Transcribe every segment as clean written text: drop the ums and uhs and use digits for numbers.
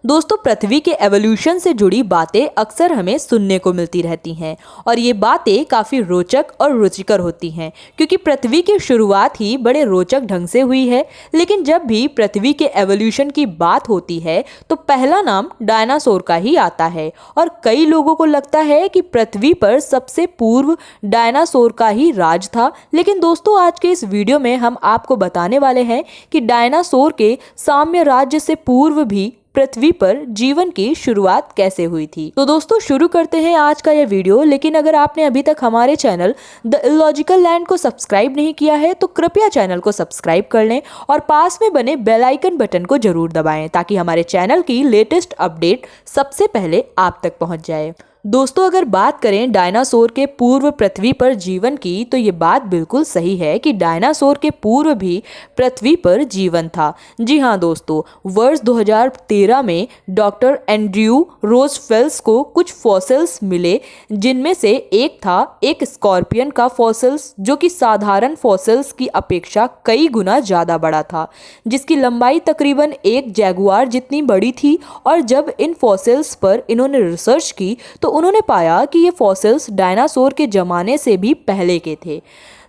दोस्तों, पृथ्वी के एवोल्यूशन से जुड़ी बातें अक्सर हमें सुनने को मिलती रहती हैं और ये बातें काफ़ी रोचक और रुचिकर होती हैं क्योंकि पृथ्वी की शुरुआत ही बड़े रोचक ढंग से हुई है। लेकिन जब भी पृथ्वी के एवोल्यूशन की बात होती है तो पहला नाम डायनासोर का ही आता है और कई लोगों को लगता है कि पृथ्वी पर सबसे पूर्व डायनासोर का ही राज था। लेकिन दोस्तों, आज के इस वीडियो में हम आपको बताने वाले हैं कि डायनासोर के साम्य राज्य से पूर्व भी पृथ्वी पर जीवन की शुरुआत कैसे हुई थी। तो दोस्तों, शुरू करते हैं आज का यह वीडियो। लेकिन अगर आपने अभी तक हमारे चैनल द इलॉजिकल लैंड को सब्सक्राइब नहीं किया है तो कृपया चैनल को सब्सक्राइब कर लें और पास में बने बेल आइकन बटन को जरूर दबाएं ताकि हमारे चैनल की लेटेस्ट अपडेट सबसे पहले आप तक पहुंच जाए। दोस्तों, अगर बात करें डायनासोर के पूर्व पृथ्वी पर जीवन की तो ये बात बिल्कुल सही है कि डायनासोर के पूर्व भी पृथ्वी पर जीवन था। जी हाँ दोस्तों, वर्ष 2013 में डॉक्टर एंड्रयू रोजफेल्स को कुछ फॉसिल्स मिले जिनमें से एक था एक स्कॉर्पियन का फॉसिल्स जो कि साधारण फॉसिल्स की अपेक्षा कई गुना ज़्यादा बड़ा था, जिसकी लंबाई तकरीबन एक जैगुआर जितनी बड़ी थी। और जब इन फॉसिल्स पर इन्होंने रिसर्च की तो उन्होंने पाया कि ये फॉसिल्स डायनासोर के ज़माने से भी पहले के थे।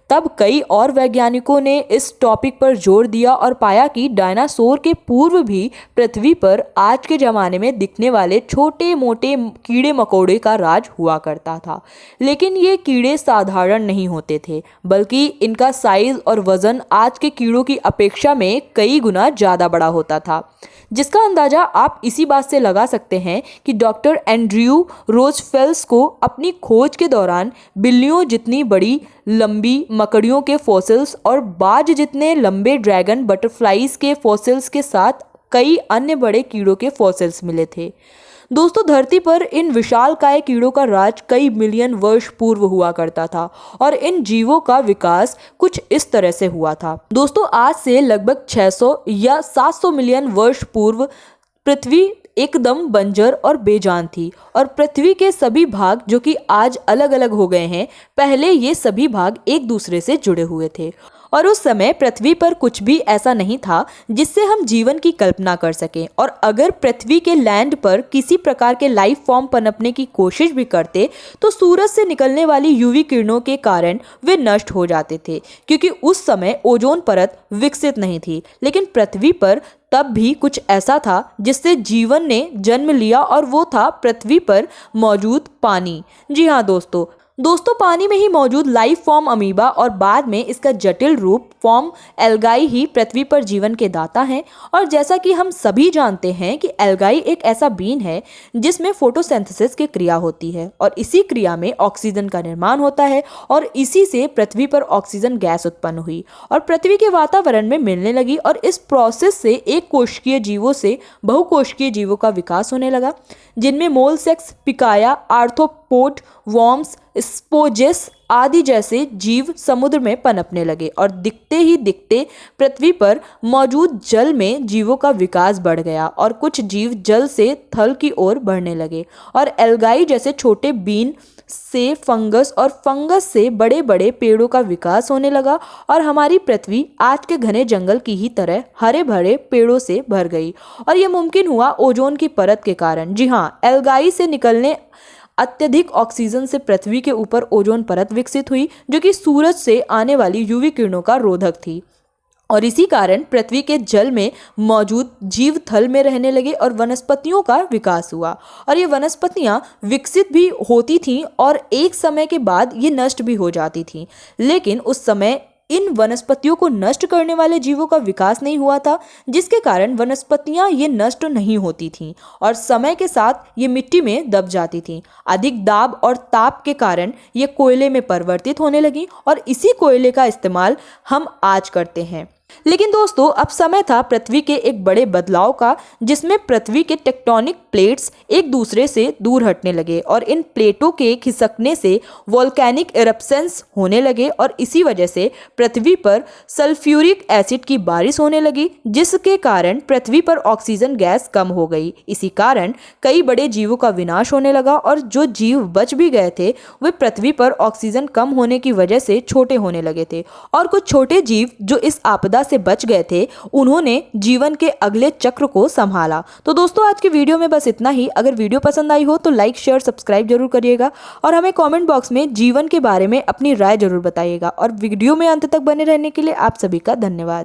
तब कई और वैज्ञानिकों ने इस टॉपिक पर जोर दिया और पाया कि डायनासोर के पूर्व भी पृथ्वी पर आज के ज़माने में दिखने वाले छोटे मोटे कीड़े मकोड़े का राज हुआ करता था। लेकिन ये कीड़े साधारण नहीं होते थे, बल्कि इनका साइज और वज़न आज के कीड़ों की अपेक्षा में कई गुना ज़्यादा बड़ा होता था, जिसका अंदाज़ा आप इसी बात से लगा सकते हैं कि डॉक्टर एंड्रयू रोजफेल्स को अपनी खोज के दौरान बिल्लियों जितनी बड़ी लंबी मकड़ियों के फॉसिल्स और बाज जितने लंबे ड्रैगन बटरफ्लाइज के फॉसिल्स के साथ कई अन्य बड़े कीड़ों के फॉसिल्स मिले थे। दोस्तों, धरती पर इन विशालकाय कीड़ों का राज कई मिलियन वर्ष पूर्व हुआ करता था और इन जीवों का विकास कुछ इस तरह से हुआ था। दोस्तों, आज से लगभग 600 या 700 मिलियन वर्ष पूर्व पृथ्वी एकदम बंजर और बेजान थी और पृथ्वी के सभी भाग जो कि आज अलग अलग हो गए हैं, पहले ये सभी भाग एक दूसरे से जुड़े हुए थे। और उस समय पृथ्वी पर कुछ भी ऐसा नहीं था जिससे हम जीवन की कल्पना कर सकें। और अगर पृथ्वी के लैंड पर किसी प्रकार के लाइफ फॉर्म पनपने की कोशिश भी करते तो सूरज से निकलने वाली यूवी किरणों के कारण वे नष्ट हो जाते थे, क्योंकि उस समय ओजोन परत विकसित नहीं थी। लेकिन पृथ्वी पर तब भी कुछ ऐसा था जिससे जीवन ने जन्म लिया और वो था पृथ्वी पर मौजूद पानी। जी हाँ दोस्तों, पानी में ही मौजूद लाइफ फॉर्म अमीबा और बाद में इसका जटिल रूप फॉर्म एल्गाई ही पृथ्वी पर जीवन के दाता हैं। और जैसा कि हम सभी जानते हैं कि एल्गाई एक ऐसा बीन है जिसमें फोटोसिंथेसिस की क्रिया होती है और इसी क्रिया में ऑक्सीजन का निर्माण होता है और इसी से पृथ्वी पर ऑक्सीजन गैस उत्पन्न हुई और पृथ्वी के वातावरण में मिलने लगी और इस प्रोसेस से एक कोशिकीय जीवों से बहुकोशिकीय जीवों का विकास होने लगा, जिनमें मोलस्क्स, पिकाया, आर्थ्रोपोड, वॉर्म्स, स्पोजेस आदि जैसे जीव समुद्र में पनपने लगे। और दिखते ही दिखते पृथ्वी पर मौजूद जल में जीवों का विकास बढ़ गया और कुछ जीव जल से थल की ओर बढ़ने लगे और एल्गाई जैसे छोटे बीन से फंगस और फंगस से बड़े बड़े पेड़ों का विकास होने लगा और हमारी पृथ्वी आज के घने जंगल की ही तरह हरे भरे पेड़ों से भर गई। और ये मुमकिन हुआ ओजोन की परत के कारण। जी हाँ, एल्गाई से निकलने अत्यधिक ऑक्सीजन से पृथ्वी के ऊपर ओजोन परत विकसित हुई जो कि सूरज से आने वाली यूवी किरणों का रोधक थी और इसी कारण पृथ्वी के जल में मौजूद जीव थल में रहने लगे और वनस्पतियों का विकास हुआ। और ये वनस्पतियां विकसित भी होती थीं और एक समय के बाद ये नष्ट भी हो जाती थीं, लेकिन उस समय इन वनस्पतियों को नष्ट करने वाले जीवों का विकास नहीं हुआ था, जिसके कारण वनस्पतियां ये नष्ट नहीं होती थीं और समय के साथ ये मिट्टी में दब जाती थीं। अधिक दाब और ताप के कारण ये कोयले में परिवर्तित होने लगी और इसी कोयले का इस्तेमाल हम आज करते हैं। लेकिन दोस्तों, अब समय था पृथ्वी के एक बड़े बदलाव का, जिसमें पृथ्वी के टेक्टोनिक प्लेट्स एक दूसरे से दूर हटने लगे और इन प्लेटों के खिसकने से वोल्केनिक इरप्शंस होने लगे और इसी वजह से पृथ्वी पर सल्फ्यूरिक एसिड की बारिश होने लगी, जिसके कारण पृथ्वी पर ऑक्सीजन गैस कम हो गई। इसी कारण कई बड़े जीवों का विनाश होने लगा और जो जीव बच भी गए थे वे पृथ्वी पर ऑक्सीजन कम होने की वजह से छोटे होने लगे थे और कुछ छोटे जीव जो इस आपदा से बच गए थे उन्होंने जीवन के अगले चक्र को संभाला। तो दोस्तों आज की वीडियो में बस इतना ही। अगर वीडियो पसंद आई हो तो लाइक शेयर सब्सक्राइब जरूर करिएगा और हमें कमेंट बॉक्स में जीवन के बारे में अपनी राय जरूर बताइएगा। और वीडियो में अंत तक बने रहने के लिए आप सभी का धन्यवाद।